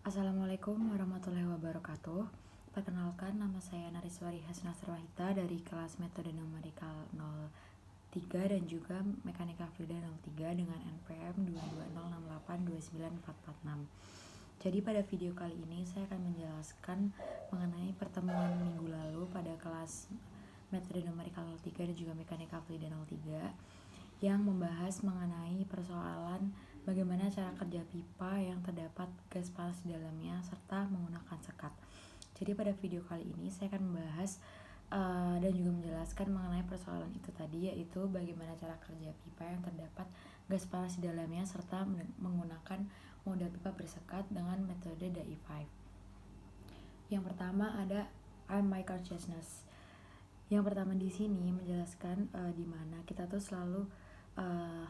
Assalamualaikum warahmatullahi wabarakatuh. Perkenalkan, nama saya Nariswari Hasna Sarwahita dari kelas Metode Numerikal 03 dan juga Mekanika Fluida 03 dengan NPM 22068294446. Jadi pada video kali ini saya akan menjelaskan mengenai pertemuan minggu lalu pada kelas Metode Numerikal 03 dan juga Mekanika Fluida 03 yang membahas mengenai persoalan bagaimana cara kerja pipa yang terdapat gas panas di dalamnya serta menggunakan sekat. Jadi pada video kali ini saya akan membahas dan juga menjelaskan mengenai persoalan itu tadi, yaitu bagaimana cara kerja pipa yang terdapat gas panas di dalamnya serta menggunakan mode pipa bersekat dengan metode DAI5. Yang pertama ada I'm My Consciousness. Yang pertama di sini menjelaskan di mana kita tuh selalu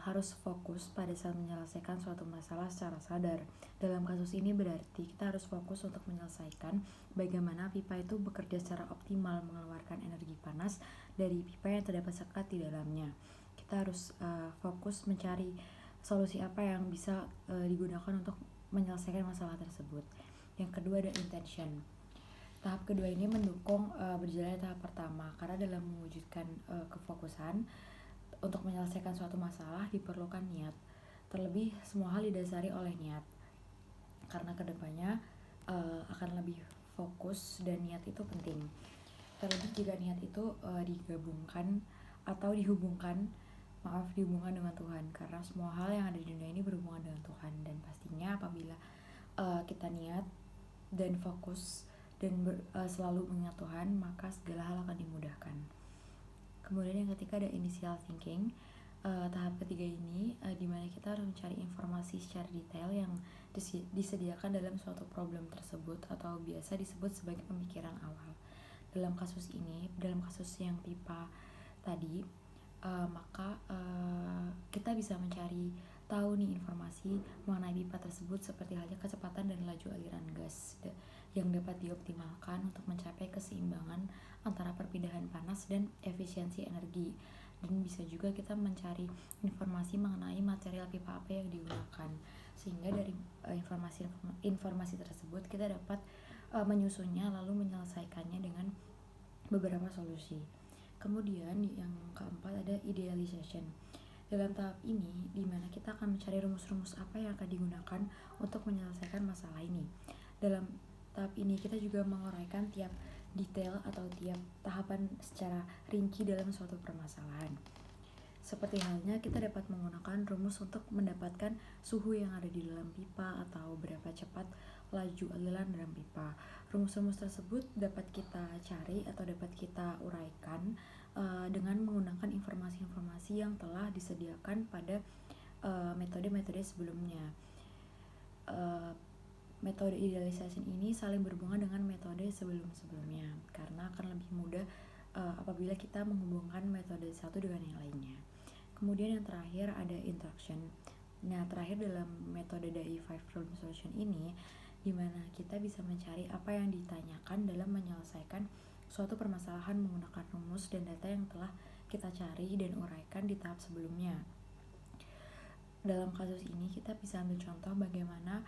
harus fokus pada saat menyelesaikan suatu masalah secara sadar. Dalam kasus ini berarti kita harus fokus untuk menyelesaikan bagaimana pipa itu bekerja secara optimal mengeluarkan energi panas dari pipa yang terdapat sekat di dalamnya. Kita harus fokus mencari solusi apa yang bisa digunakan untuk menyelesaikan masalah tersebut. Yang kedua ada intention. Tahap kedua ini mendukung berjalannya tahap pertama, karena dalam mewujudkan kefokusan untuk menyelesaikan suatu masalah diperlukan niat. Terlebih semua hal didasari oleh niat, karena kedepannya akan lebih fokus dan niat itu penting. Terlebih jika niat itu digabungkan atau dihubungkan dengan Tuhan, karena semua hal yang ada di dunia ini berhubungan dengan Tuhan. Dan pastinya apabila kita niat dan fokus dan selalu mengingat Tuhan, maka segala hal akan dimudahkan. Kemudian yang ketiga ada initial thinking. Tahap ketiga ini dimana kita harus mencari informasi secara detail yang disediakan dalam suatu problem tersebut, atau biasa disebut sebagai pemikiran awal. Dalam kasus yang pipa tadi, maka kita bisa mencari tahu nih informasi mengenai pipa tersebut, seperti halnya kecepatan dan laju aliran gas yang dapat dioptimalkan untuk mencapai keseimbangan antara perpindahan panas dan efisiensi energi. Dan bisa juga kita mencari informasi mengenai material pipa apa yang digunakan, sehingga dari informasi tersebut kita dapat menyusunnya lalu menyelesaikannya dengan beberapa solusi. Kemudian yang keempat ada idealization. Dalam tahap ini, di mana kita akan mencari rumus-rumus apa yang akan digunakan untuk menyelesaikan masalah ini. Dalam tahap ini kita juga menguraikan tiap detail atau tiap tahapan secara rinci dalam suatu permasalahan. Seperti halnya kita dapat menggunakan rumus untuk mendapatkan suhu yang ada di dalam pipa atau berapa cepat laju aliran dalam pipa. Rumus-rumus tersebut dapat kita cari atau dapat kita uraikan dengan menggunakan informasi-informasi yang telah disediakan pada metode-metode sebelumnya. Metode idealization ini saling berhubungan dengan metode sebelum-sebelumnya, karena akan lebih mudah apabila kita menghubungkan metode satu dengan yang lainnya. Kemudian yang terakhir ada interaction. Nah, terakhir dalam metode DAI5 problem solution ini, di mana kita bisa mencari apa yang ditanyakan dalam menyelesaikan suatu permasalahan menggunakan rumus dan data yang telah kita cari dan uraikan di tahap sebelumnya. Dalam kasus ini kita bisa ambil contoh bagaimana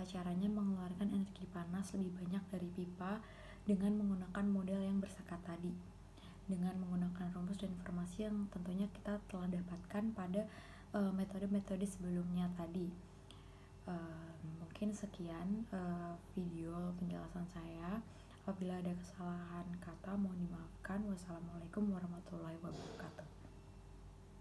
caranya mengeluarkan energi panas lebih banyak dari pipa dengan menggunakan model yang bersekat tadi, dengan menggunakan rumus dan informasi yang tentunya kita telah dapatkan pada metode-metode sebelumnya tadi. Mungkin sekian video penjelasan saya. Apabila ada kesalahan kata mohon dimaafkan. Wassalamualaikum warahmatullahi wabarakatuh.